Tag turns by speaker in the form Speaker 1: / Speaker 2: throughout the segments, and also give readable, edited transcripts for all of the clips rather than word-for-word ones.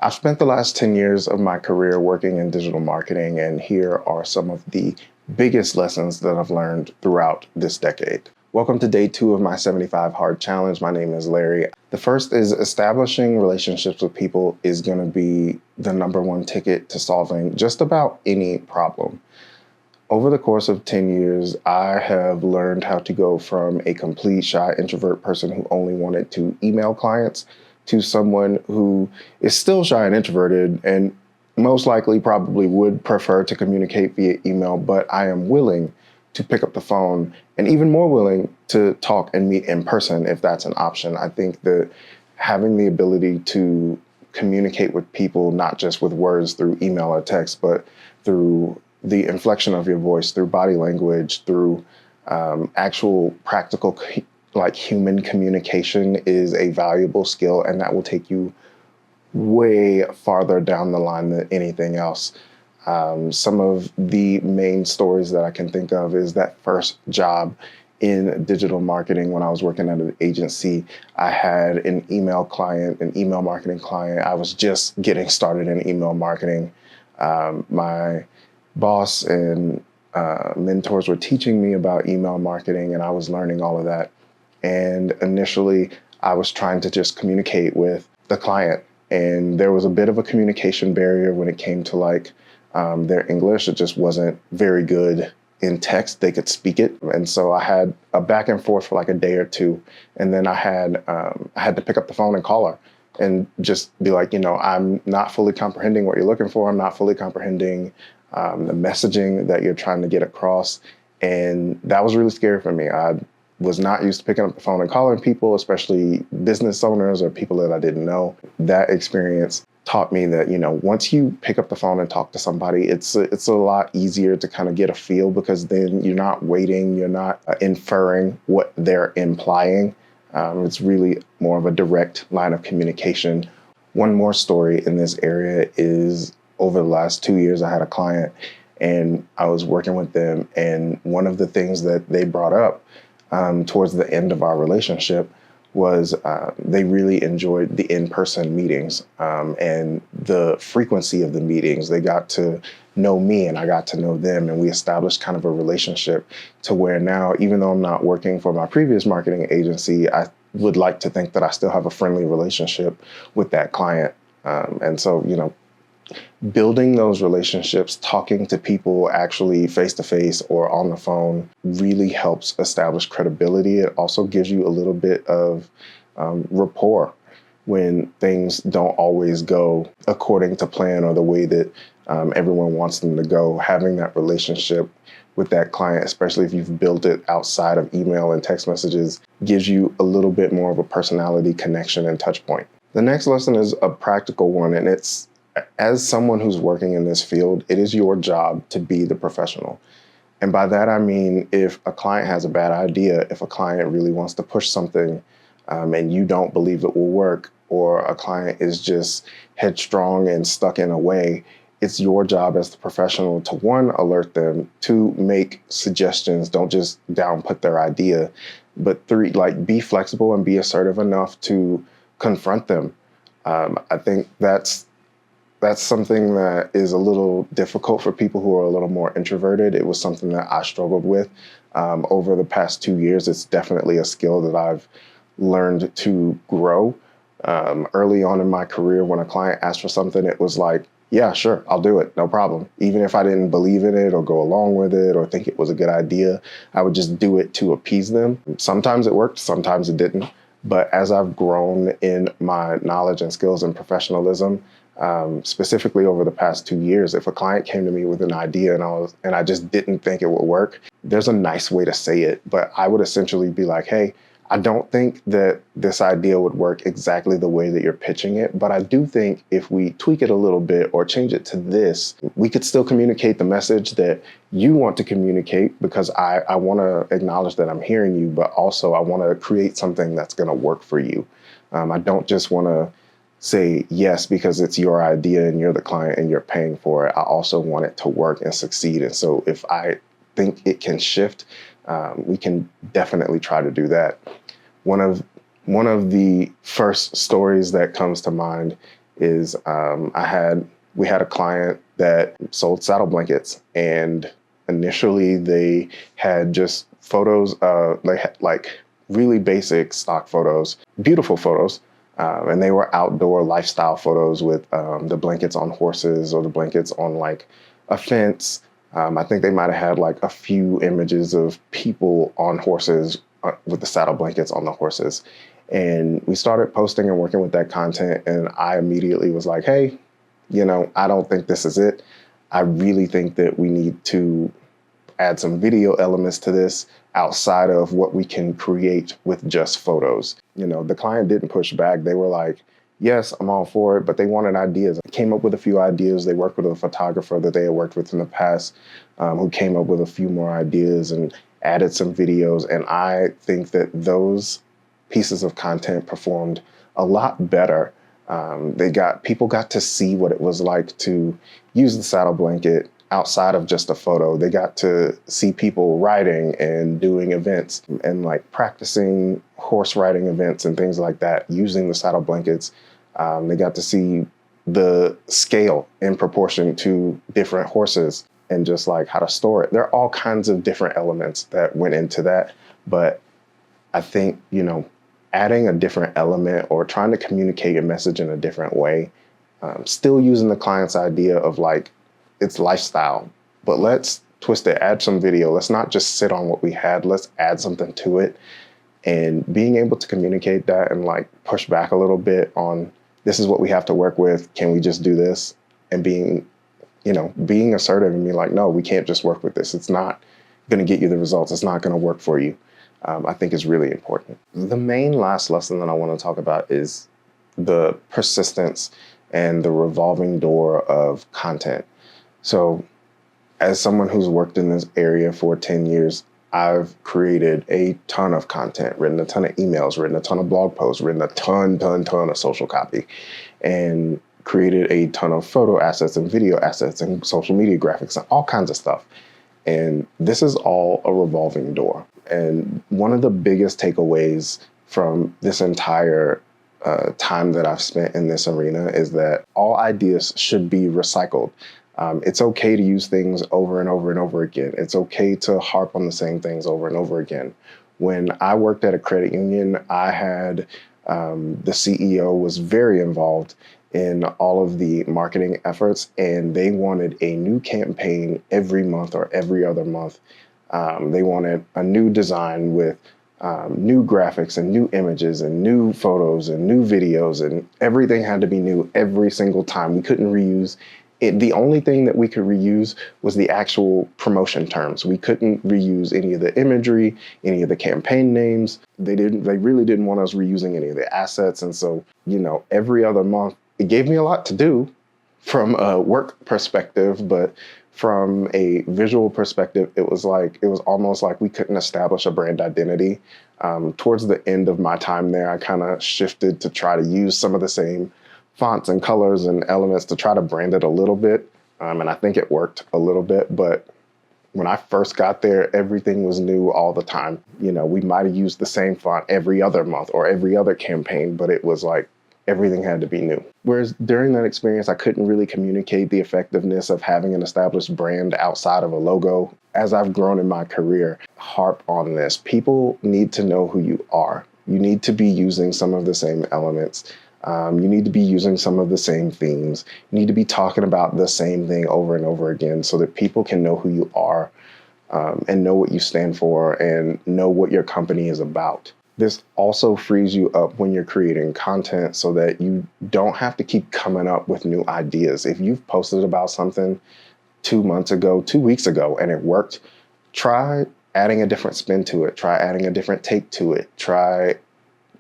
Speaker 1: I've spent the last 10 years of my career working in digital marketing, and here are some of the biggest lessons that I've learned throughout this decade. Welcome to day 2 of my 75 Hard Challenge. My name is Larry. The first is establishing relationships with people is going to be the number one ticket to solving just about any problem. Over the course of 10 years, I have learned how to go from a complete shy introvert person who only wanted to email clients to someone who is still shy and introverted and most likely probably would prefer to communicate via email, but I am willing to pick up the phone and even more willing to talk and meet in person if that's an option. I think that having the ability to communicate with people, not just with words through email or text, but through the inflection of your voice, through body language, through actual practical human communication is a valuable skill, and that will take you way farther down the line than anything else. Some of the main stories that I can think of is that first job in digital marketing when I was working at an agency. I had an email marketing client. I was just getting started in email marketing. My boss and mentors were teaching me about email marketing, and I was learning all of that. And initially, I was trying to just communicate with the client, and there was a bit of a communication barrier when it came to their English. It just wasn't very good in text. They could speak it, and so I had a back and forth for like a day or two, and then I had to pick up the phone and call her and just be like, I'm not fully comprehending what you're looking for. I'm not fully comprehending the messaging that you're trying to get across. And that was really scary for me. I was not used to picking up the phone and calling people, especially business owners or people that I didn't know. That experience taught me that, once you pick up the phone and talk to somebody, it's a lot easier to kind of get a feel, because then you're not waiting, you're not inferring what they're implying. It's really more of a direct line of communication. One more story in this area is over the last 2 years, I had a client and I was working with them. And one of the things that they brought up towards the end of our relationship was they really enjoyed the in-person meetings and the frequency of the meetings. They got to know me and I got to know them, and we established kind of a relationship to where now, even though I'm not working for my previous marketing agency, I would like to think that I still have a friendly relationship with that client. And so, building those relationships, talking to people actually face-to-face or on the phone really helps establish credibility. It also gives you a little bit of rapport when things don't always go according to plan or the way that everyone wants them to go. Having that relationship with that client, especially if you've built it outside of email and text messages, gives you a little bit more of a personality connection and touch point. The next lesson is a practical one, and it's, as someone who's working in this field, it is your job to be the professional. And by that, I mean, if a client has a bad idea, if a client really wants to push something and you don't believe it will work, or a client is just headstrong and stuck in a way, it's your job as the professional to, 1, alert them, 2, make suggestions, don't just downput their idea, but 3, be flexible and be assertive enough to confront them. I think that's something that is a little difficult for people who are a little more introverted. It was something that I struggled with over the past 2 years. It's definitely a skill that I've learned to grow. Early on in my career, when a client asked for something, it was like, yeah, sure, I'll do it, no problem. Even if I didn't believe in it or go along with it or think it was a good idea, I would just do it to appease them. Sometimes it worked, sometimes it didn't. But as I've grown in my knowledge and skills and professionalism, specifically over the past 2 years, if a client came to me with an idea and I just didn't think it would work, there's a nice way to say it, but I would essentially be like, hey, I don't think that this idea would work exactly the way that you're pitching it, but I do think if we tweak it a little bit or change it to this, we could still communicate the message that you want to communicate, because I want to acknowledge that I'm hearing you, but also I want to create something that's going to work for you. I don't just want to say yes because it's your idea and you're the client and you're paying for it. I also want it to work and succeed. And so if I think it can shift, we can definitely try to do that. One of the first stories that comes to mind is we had a client that sold saddle blankets, and initially they had just photos. They had like really basic stock photos, beautiful photos. And they were outdoor lifestyle photos with the blankets on horses or the blankets on like a fence. I think they might have had like a few images of people on horses with the saddle blankets on the horses. And we started posting and working with that content. And I immediately was like, hey, I don't think this is it. I really think that we need to add some video elements to this outside of what we can create with just photos. The client didn't push back. They were like, yes, I'm all for it, but they wanted ideas. I came up with a few ideas. They worked with a photographer that they had worked with in the past, who came up with a few more ideas and added some videos. And I think that those pieces of content performed a lot better. People got to see what it was like to use the saddle blanket outside of just a photo. They got to see people riding and doing events and like practicing horse riding events and things like that using the saddle blankets. They got to see the scale in proportion to different horses and just like how to store it. There are all kinds of different elements that went into that. But I think, adding a different element or trying to communicate a message in a different way, still using the client's idea of like, it's lifestyle, but let's twist it, add some video. Let's not just sit on what we had. Let's add something to it. And being able to communicate that and like push back a little bit on this is what we have to work with. Can we just do this? And being assertive and being like, no, we can't just work with this. It's not going to get you the results. It's not going to work for you. I think is really important. The main last lesson that I want to talk about is the persistence and the revolving door of content. So as someone who's worked in this area for 10 years, I've created a ton of content, written a ton of emails, written a ton of blog posts, written a ton of social copy, and created a ton of photo assets and video assets and social media graphics and all kinds of stuff. And this is all a revolving door. And one of the biggest takeaways from this entire time that I've spent in this arena is that all ideas should be recycled. It's okay to use things over and over and over again. It's okay to harp on the same things over and over again. When I worked at a credit union, I had the CEO was very involved in all of the marketing efforts, and they wanted a new campaign every month or every other month. They wanted a new design with new graphics and new images and new photos and new videos, and everything had to be new every single time. We couldn't reuse it. The only thing that we could reuse was the actual promotion terms. We couldn't reuse any of the imagery, any of the campaign names. They really didn't want us reusing any of the assets. And so, every other month, it gave me a lot to do from a work perspective, but from a visual perspective, it was almost like we couldn't establish a brand identity. Towards the end of my time there, I kind of shifted to try to use some of the same fonts and colors and elements to try to brand it a little bit. And I think it worked a little bit, but when I first got there, everything was new all the time. We might have used the same font every other month or every other campaign, but it was like everything had to be new. Whereas during that experience, I couldn't really communicate the effectiveness of having an established brand outside of a logo. As I've grown in my career, harp on this. People need to know who you are. You need to be using some of the same elements. You need to be using some of the same themes. You need to be talking about the same thing over and over again so that people can know who you are, and know what you stand for and know what your company is about. This also frees you up when you're creating content so that you don't have to keep coming up with new ideas. If you've posted about something 2 months ago, 2 weeks ago, and it worked, try adding a different spin to it. Try adding a different take to it. Try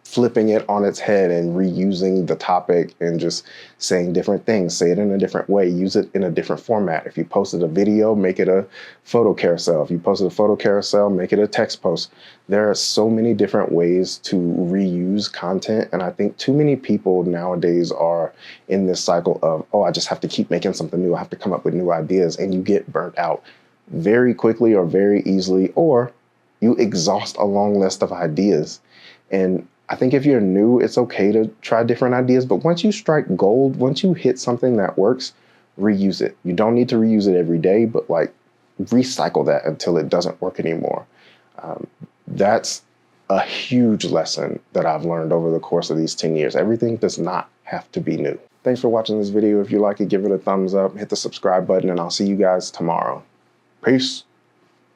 Speaker 1: flipping it on its head and reusing the topic and just saying different things. Say it in a different way. Use it in a different format. If you posted a video, make it a photo carousel. If you posted a photo carousel, make it a text post. There are so many different ways to reuse content. And I think too many people nowadays are in this cycle of, I just have to keep making something new. I have to come up with new ideas. And you get burnt out very quickly or very easily, or you exhaust a long list of ideas. And I think if you're new, it's okay to try different ideas, but once you strike gold, once you hit something that works, reuse it. You don't need to reuse it every day, but like recycle that until it doesn't work anymore. That's a huge lesson that I've learned over the course of these 10 years. Everything does not have to be new. Thanks for watching this video. If you like it, give it a thumbs up, hit the subscribe button, and I'll see you guys tomorrow. Peace.